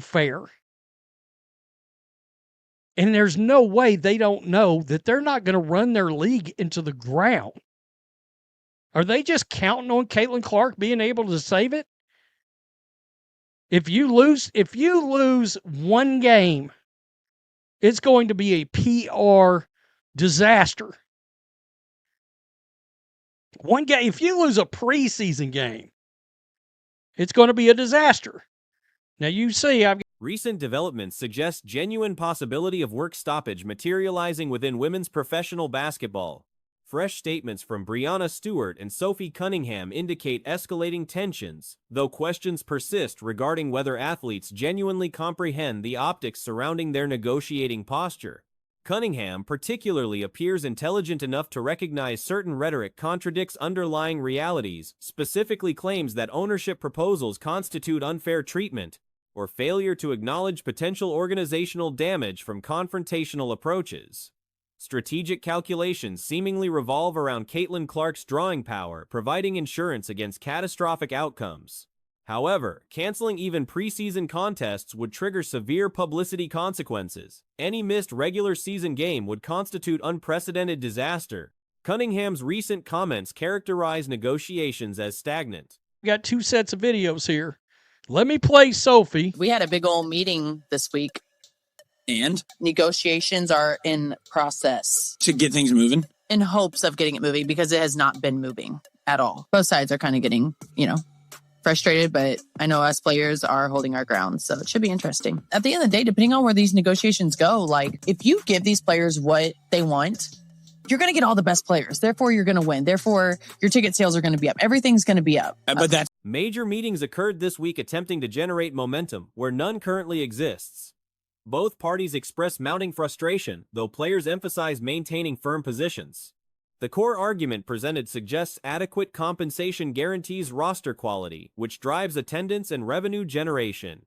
fair. And there's no way they don't know that they're not going to run their league into the ground. Are they just counting on Caitlin Clark being able to save it? If you lose one game, it's going to be a PR disaster. One game, if you lose a preseason game, it's going to be a disaster. Now you see, Recent developments suggest genuine possibility of work stoppage materializing within women's professional basketball. Fresh statements from Breanna Stewart and Sophie Cunningham indicate escalating tensions, though questions persist regarding whether athletes genuinely comprehend the optics surrounding their negotiating posture. Cunningham particularly appears intelligent enough to recognize certain rhetoric contradicts underlying realities, specifically claims that ownership proposals constitute unfair treatment, or failure to acknowledge potential organizational damage from confrontational approaches. Strategic calculations seemingly revolve around Caitlin Clark's drawing power, providing insurance against catastrophic outcomes. However, canceling even preseason contests would trigger severe publicity consequences. Any missed regular season game would constitute unprecedented disaster. Cunningham's recent comments characterize negotiations as stagnant. we got two sets of videos here. Let me play Sophie. We had a big old meeting this week. And? Negotiations are in process. To get things moving? In hopes of getting it moving, because it has not been moving at all. Both sides are kind of getting, frustrated, but I know us players are holding our ground, so it should be interesting. At the end of the day, depending on where these negotiations go, if you give these players what they want, you're going to get all the best players. Therefore, you're going to win. Therefore, your ticket sales are going to be up. Everything's going to be up. But that's... Major meetings occurred this week attempting to generate momentum where none currently exists. Both parties express mounting frustration, though players emphasize maintaining firm positions. The core argument presented suggests adequate compensation guarantees roster quality, which drives attendance and revenue generation.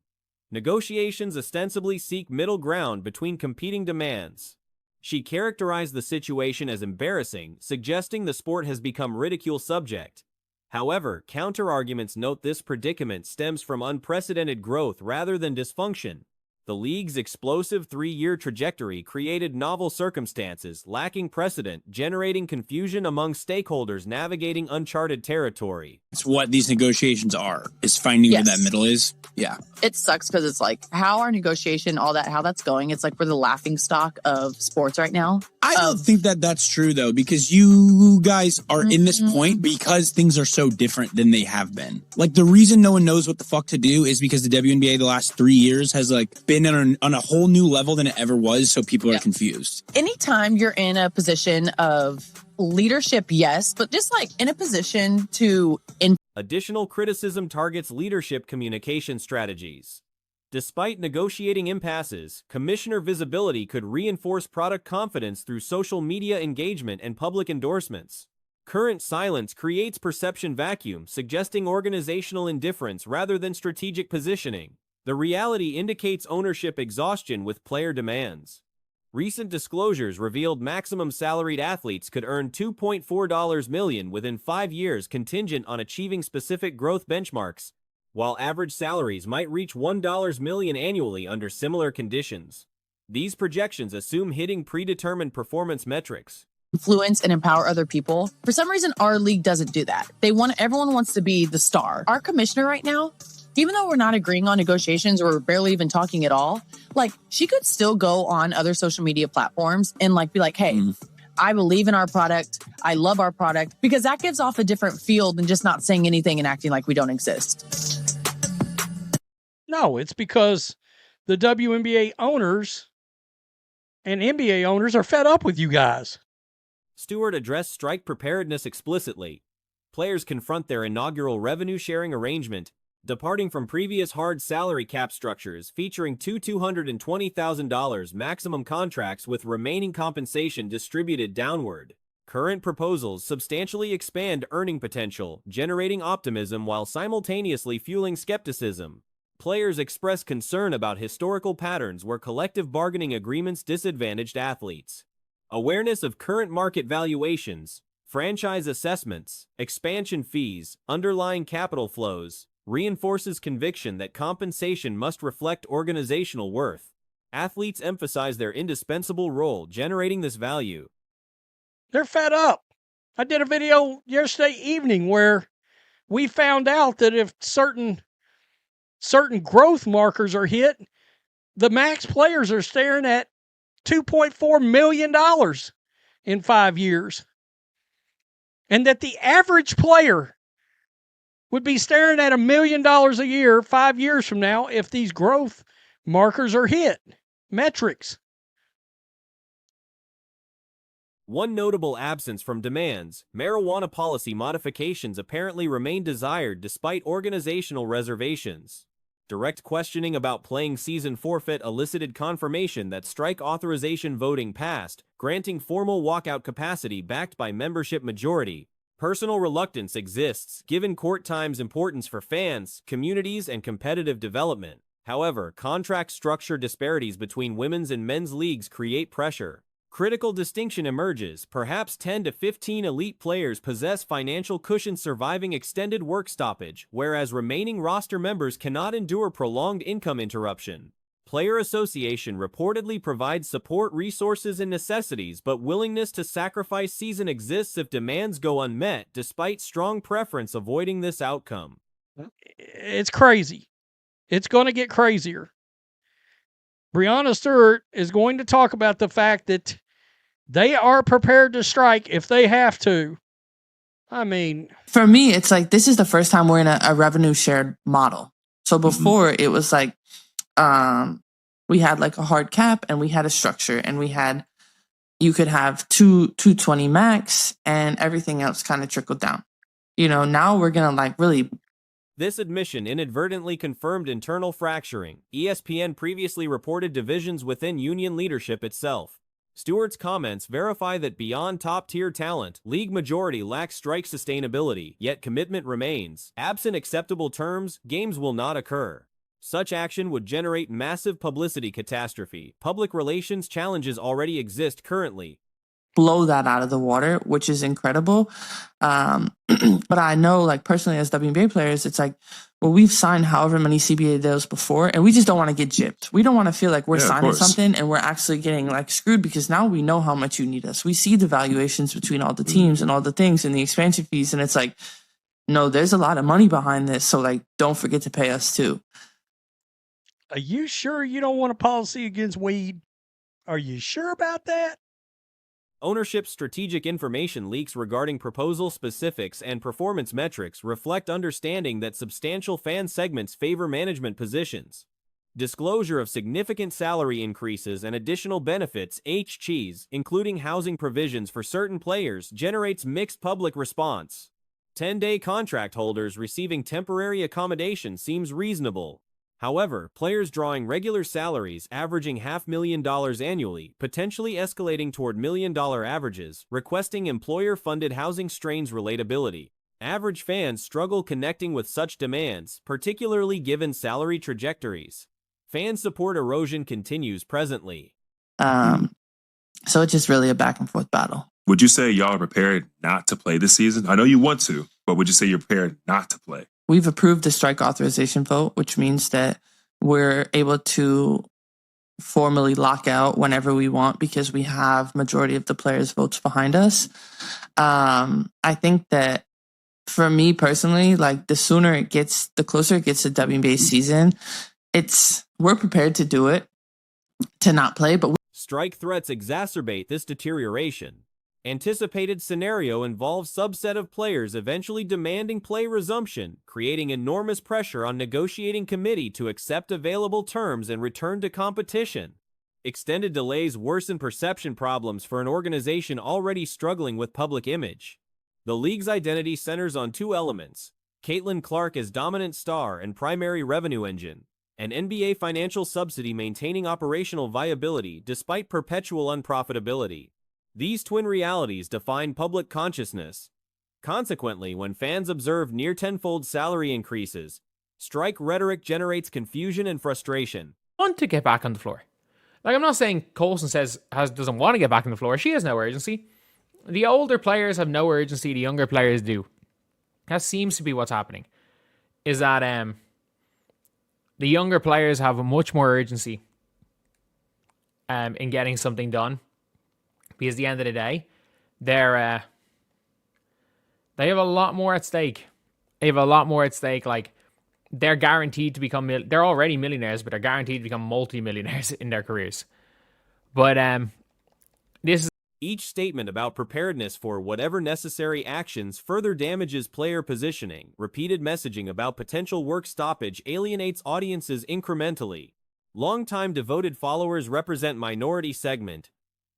Negotiations ostensibly seek middle ground between competing demands. She characterized the situation as embarrassing, suggesting the sport has become ridicule subject. However, counter-arguments note this predicament stems from unprecedented growth rather than dysfunction. The league's explosive 3-year trajectory created novel circumstances, lacking precedent, generating confusion among stakeholders navigating uncharted territory. It's what these negotiations are, is finding where that middle is. Yeah. It sucks because it's how our negotiation, all that, how that's going, it's we're the laughing stock of sports right now. I don't think that that's true, though, because you guys are in this point because things are so different than they have been. The reason no one knows what the fuck to do is because the WNBA the last 3 years has, been on a whole new level than it ever was, so people are confused. Anytime you're in a position of leadership, yes, but just in a position to... Additional criticism targets leadership communication strategies. Despite negotiating impasses, commissioner visibility could reinforce product confidence through social media engagement and public endorsements. Current silence creates perception vacuum, suggesting organizational indifference rather than strategic positioning. The reality indicates ownership exhaustion with player demands. Recent disclosures revealed maximum salaried athletes could earn $2.4 million within 5 years contingent on achieving specific growth benchmarks, while average salaries might reach $1 million annually under similar conditions. These projections assume hitting predetermined performance metrics. Influence and empower other people. For some reason, our league doesn't do that. Everyone wants to be the star. Our commissioner right now, even though we're not agreeing on negotiations or barely even talking at all, she could still go on other social media platforms and be hey, I believe in our product. I love our product, because that gives off a different feel than just not saying anything and acting like we don't exist. No, it's because the WNBA owners and NBA owners are fed up with you guys. Stewart addressed strike preparedness explicitly. Players confront their inaugural revenue-sharing arrangement, departing from previous hard salary cap structures featuring two $220,000 maximum contracts with remaining compensation distributed downward. Current proposals substantially expand earning potential, generating optimism while simultaneously fueling skepticism. Players express concern about historical patterns where collective bargaining agreements disadvantaged athletes. Awareness of current market valuations, franchise assessments, expansion fees, underlying capital flows, reinforces conviction that compensation must reflect organizational worth. Athletes emphasize their indispensable role generating this value. They're fed up. I did a video yesterday evening where we found out that if certain growth markers are hit, the max players are staring at $2.4 million in 5 years. And that the average player would be staring at $1 million a year 5 years from now if these growth markers are hit. Metrics. One notable absence from demands, marijuana policy modifications apparently remain desired despite organizational reservations. Direct questioning about playing season forfeit elicited confirmation that strike authorization voting passed, granting formal walkout capacity backed by membership majority. Personal reluctance exists, given court time's importance for fans, communities, and competitive development. However, contract structure disparities between women's and men's leagues create pressure. Critical distinction emerges. Perhaps 10 to 15 elite players possess financial cushion surviving extended work stoppage, whereas remaining roster members cannot endure prolonged income interruption. Player Association reportedly provides support, resources, and necessities, but willingness to sacrifice season exists if demands go unmet, despite strong preference avoiding this outcome. It's crazy. It's going to get crazier. Breanna Stewart is going to talk about the fact that they are prepared to strike if they have to. I mean, for me, it's like this is the first time we're in a revenue shared model. So before it was like we had like a hard cap and we had a structure and you could have 220 max and everything else kind of trickled down. Now we're gonna like really. This admission inadvertently confirmed internal fracturing. ESPN previously reported divisions within union leadership itself. Stewart's comments verify that beyond top-tier talent, league majority lacks strike sustainability, yet commitment remains. Absent acceptable terms, games will not occur. Such action would generate massive publicity catastrophe. Public relations challenges already exist currently. Blow that out of the water, which is incredible. But I know, like, personally as WNBA players, it's like, well, we've signed however many CBA deals before, and we just don't want to get gypped. We don't want to feel like we're signing something and we're actually getting, like, screwed, because now we know how much you need us. We see the valuations between all the teams and all the things and the expansion fees, and it's like, no, there's a lot of money behind this, so, like, don't forget to pay us too. Are you sure you don't want a policy against weed? Are you sure about that? Ownership's strategic information leaks regarding proposal specifics and performance metrics reflect understanding that substantial fan segments favor management positions. Disclosure of significant salary increases and additional benefits, including housing provisions for certain players, generates mixed public response. 10-day contract holders receiving temporary accommodation seems reasonable. However, players drawing regular salaries averaging $500,000 annually, potentially escalating toward million-dollar averages, requesting employer-funded housing strains relatability. Average fans struggle connecting with such demands, particularly given salary trajectories. Fan support erosion continues presently. So it's just really a back-and-forth battle. Would you say y'all are prepared not to play this season? I know you want to, but would you say you're prepared not to play? We've approved the strike authorization vote, which means that we're able to formally lock out whenever we want because we have majority of the players' votes behind us. I think that for me personally, like the closer it gets to WNBA season, we're prepared to do it, to not play. But strike threats exacerbate this deterioration. Anticipated scenario involves subset of players eventually demanding play resumption, creating enormous pressure on negotiating committee to accept available terms and return to competition. Extended delays worsen perception problems for an organization already struggling with public image. The league's identity centers on two elements: Caitlin Clark as dominant star and primary revenue engine, and NBA financial subsidy maintaining operational viability despite perpetual unprofitability. These twin realities define public consciousness. Consequently, when fans observe near tenfold salary increases, strike rhetoric generates confusion and frustration. Want to get back on the floor. Like, I'm not saying Coulson doesn't want to get back on the floor. She has no urgency. The older players have no urgency. The younger players do. That seems to be what's happening. is that the younger players have a much more urgency in getting something done, because at the end of the day, they have a lot more at stake. They have a lot more at stake. Like, they're guaranteed to become, they're already millionaires, but they're guaranteed to become multi-millionaires in their careers. But this is Each statement about preparedness for whatever necessary actions further damages player positioning. Repeated messaging about potential work stoppage alienates audiences incrementally. Longtime devoted followers represent minority segment.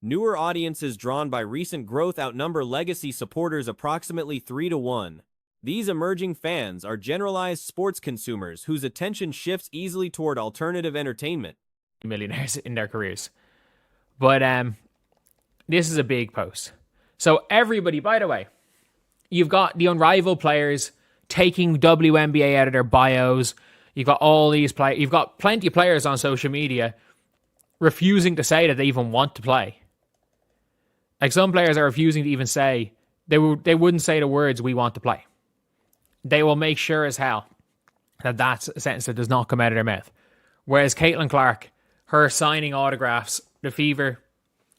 Newer audiences drawn by recent growth outnumber legacy supporters approximately 3-1. These emerging fans are generalized sports consumers whose attention shifts easily toward alternative entertainment. Millionaires in their careers. But this is a big post. So everybody, by the way, you've got the unrivaled players taking WNBA out of their bios. You've got all these players. You've got plenty of players on social media refusing to say that they even want to play. Like, some players are refusing to even say, they wouldn't say the words, "we want to play." They will make sure as hell that that's a sentence that does not come out of their mouth. Whereas Caitlin Clark, her signing autographs, the fever,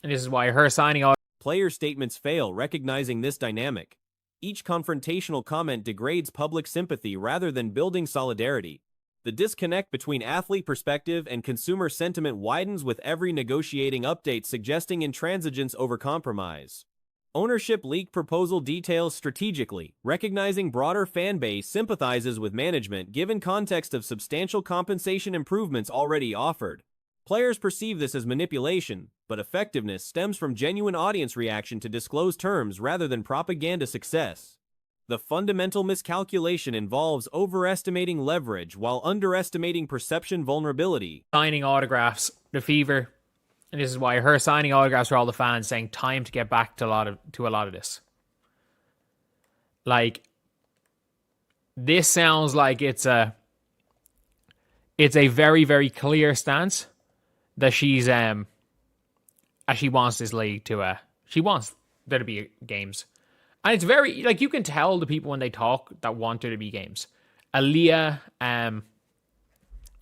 and this is why her signing autographs. Player statements fail recognizing this dynamic. Each confrontational comment degrades public sympathy rather than building solidarity. The disconnect between athlete perspective and consumer sentiment widens with every negotiating update, suggesting intransigence over compromise. Ownership leak proposal details strategically, recognizing broader fan base sympathizes with management given context of substantial compensation improvements already offered. Players perceive this as manipulation, but effectiveness stems from genuine audience reaction to disclosed terms rather than propaganda success. The fundamental miscalculation involves overestimating leverage while underestimating perception vulnerability. Signing autographs, the fever, and this is why her signing autographs for all the fans, saying time to get back to a lot of this. Like, this sounds like it's a very, very clear stance that she wants this league to she wants there to be games. And it's very, like, you can tell the people when they talk that want there to be games. Aaliyah,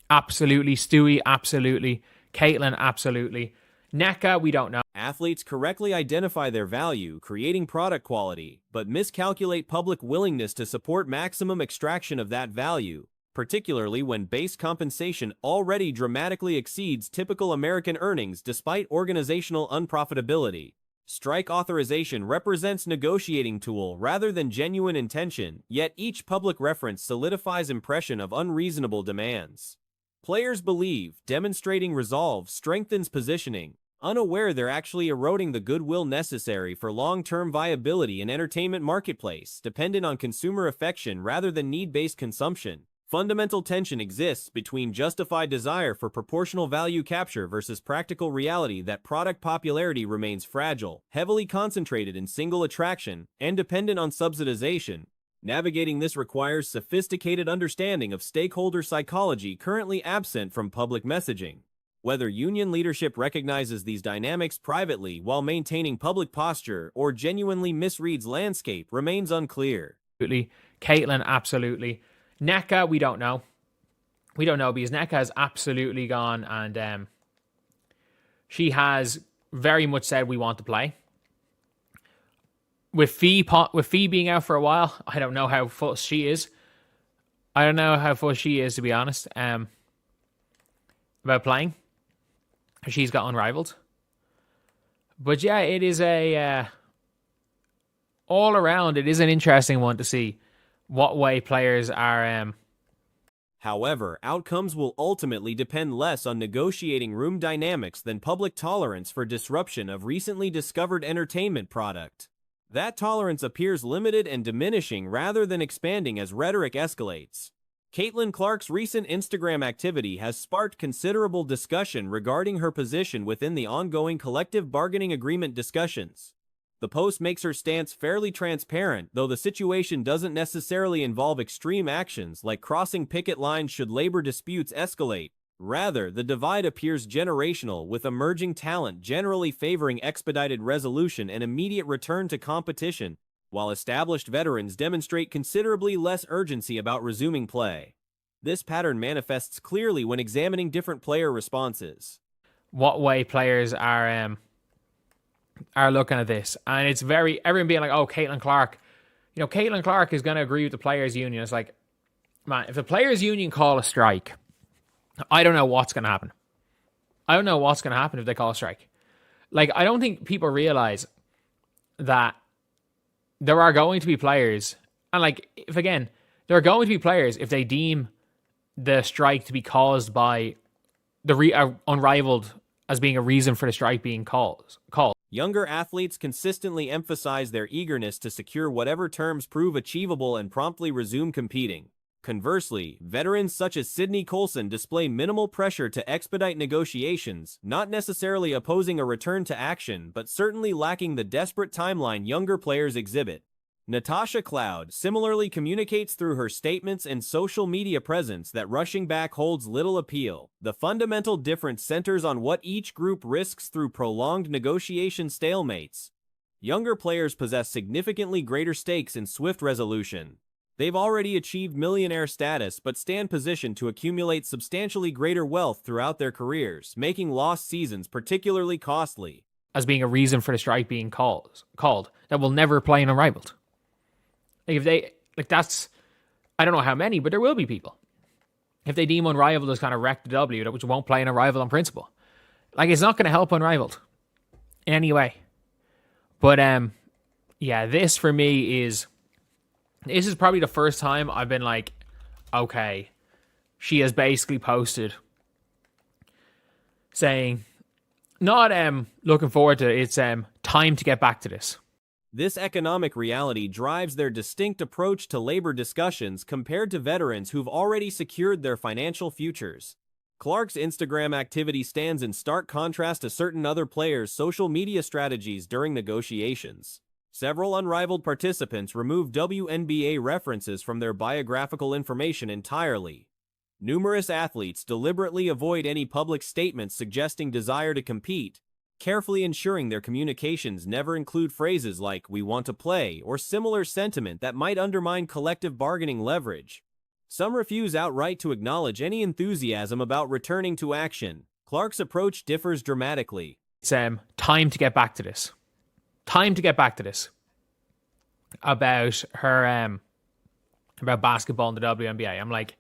absolutely. Stewie, absolutely. Caitlin, absolutely. NECA, we don't know. Athletes correctly identify their value, creating product quality, but miscalculate public willingness to support maximum extraction of that value, particularly when base compensation already dramatically exceeds typical American earnings despite organizational unprofitability. Strike authorization represents negotiating tool rather than genuine intention, yet each public reference solidifies impression of unreasonable demands. Players believe demonstrating resolve strengthens positioning, unaware they're actually eroding the goodwill necessary for long-term viability in entertainment marketplace, dependent on consumer affection rather than need-based consumption. Fundamental tension exists between justified desire for proportional value capture versus practical reality that product popularity remains fragile, heavily concentrated in single attraction, and dependent on subsidization. Navigating this requires sophisticated understanding of stakeholder psychology currently absent from public messaging. Whether union leadership recognizes these dynamics privately while maintaining public posture or genuinely misreads landscape remains unclear. Absolutely. Caitlin, absolutely. NECA, we don't know. We don't know because NECA has absolutely gone and she has very much said we want to play. With Fee being out for a while, I don't know how fussed she is. I don't know how fussed she is, to be honest, about playing. She's got unrivaled. But yeah, it is all around, it is an interesting one to see what way players are. However, outcomes will ultimately depend less on negotiating room dynamics than public tolerance for disruption of recently discovered entertainment product. That tolerance appears limited and diminishing rather than expanding as rhetoric escalates. Caitlin Clark's recent Instagram activity has sparked considerable discussion regarding her position within the ongoing collective bargaining agreement discussions. The post makes her stance fairly transparent, though the situation doesn't necessarily involve extreme actions like crossing picket lines should labor disputes escalate. Rather, the divide appears generational, with emerging talent generally favoring expedited resolution and immediate return to competition. while established veterans demonstrate considerably less urgency about resuming play. This pattern manifests clearly when examining different player responses. What way players are looking at this, and it's everyone being like, "Oh, Caitlin Clark, Caitlin Clark is going to agree with the players' union." It's like, man, if the players' union call a strike, I don't know what's going to happen. I don't know what's going to happen if they call a strike. Like, I don't think people realize that there are going to be players, and there are going to be players if they deem the strike to be caused by the unrivaled as being a reason for the strike being called. Younger athletes consistently emphasize their eagerness to secure whatever terms prove achievable and promptly resume competing. Conversely, veterans such as Sydney Colson display minimal pressure to expedite negotiations, not necessarily opposing a return to action, but certainly lacking the desperate timeline younger players exhibit. Natasha Cloud similarly communicates through her statements and social media presence that rushing back holds little appeal. The fundamental difference centers on what each group risks through prolonged negotiation stalemates. Younger players possess significantly greater stakes in swift resolution. They've already achieved millionaire status but stand positioned to accumulate substantially greater wealth throughout their careers, making lost seasons particularly costly. As being a reason for the strike being called that will never play an unrivaled. If they, I don't know how many, but there will be people. If they deem unrivaled as kind of wrecked the W, which won't play an unrivaled on principle. It's not going to help unrivaled in any way. But, this for me is probably the first time I've been like, okay, she has basically posted saying, not looking forward to it, it's time to get back to this. This economic reality drives their distinct approach to labor discussions compared to veterans who've already secured their financial futures. Clark's Instagram activity stands in stark contrast to certain other players' social media strategies during negotiations. Several unrivaled participants remove WNBA references from their biographical information entirely. Numerous athletes deliberately avoid any public statements suggesting desire to compete, carefully ensuring their communications never include phrases like "we want to play" or similar sentiment that might undermine collective bargaining leverage. Some refuse outright to acknowledge any enthusiasm about returning to action. Clark's approach differs dramatically. It's time to get back to this. Time to get back to this. About her, about basketball in the WNBA. I'm like,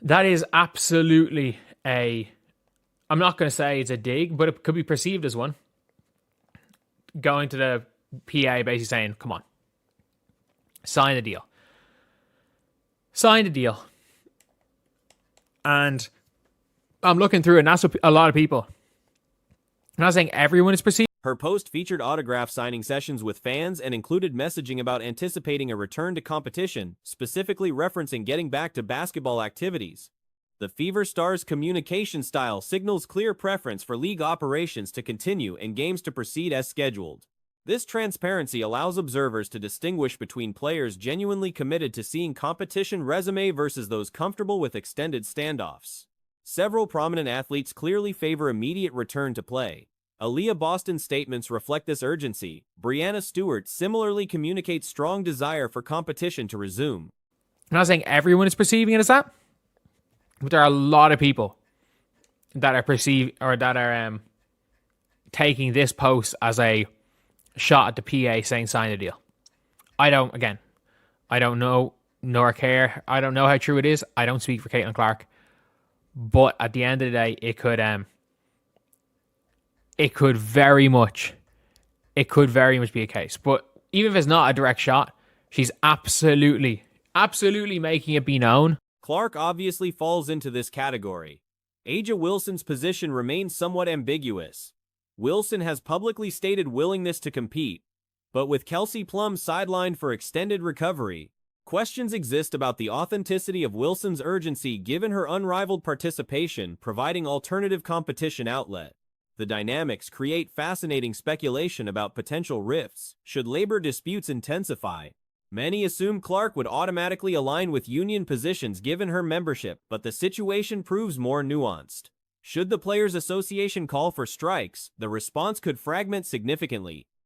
that is absolutely I'm not going to say it's a dig, but it could be perceived as one. Going to the PA basically saying, come on, sign the deal. Sign the deal. And I'm looking through it, and that's what a lot of people. I'm not saying everyone is perceived. Her post featured autograph signing sessions with fans and included messaging about anticipating a return to competition, specifically referencing getting back to basketball activities. The Fever Stars' communication style signals clear preference for league operations to continue and games to proceed as scheduled. This transparency allows observers to distinguish between players genuinely committed to seeing competition resume versus those comfortable with extended standoffs. Several prominent athletes clearly favor immediate return to play. Aaliyah Boston's statements reflect this urgency. Breanna Stewart similarly communicates strong desire for competition to resume. I'm not saying everyone is perceiving it as that, but there are a lot of people that are taking this post as a shot at the PA saying sign the deal. I don't know nor care. I don't know how true it is. I don't speak for Caitlin Clark. But at the end of the day, it could very much be a case. But even if it's not a direct shot, she's absolutely making it be known. Clark obviously falls into this category. A'ja Wilson's position remains somewhat ambiguous. Wilson has publicly stated willingness to compete, but with Kelsey Plum sidelined for extended recovery, questions exist about the authenticity of Wilson's urgency given her unrivaled participation providing alternative competition outlet. The dynamics create fascinating speculation about potential rifts should labor disputes intensify. Many assume Clark would automatically align with union positions given her membership, but the situation proves more nuanced. Should the Players Association call for strikes, the response could fragment significantly.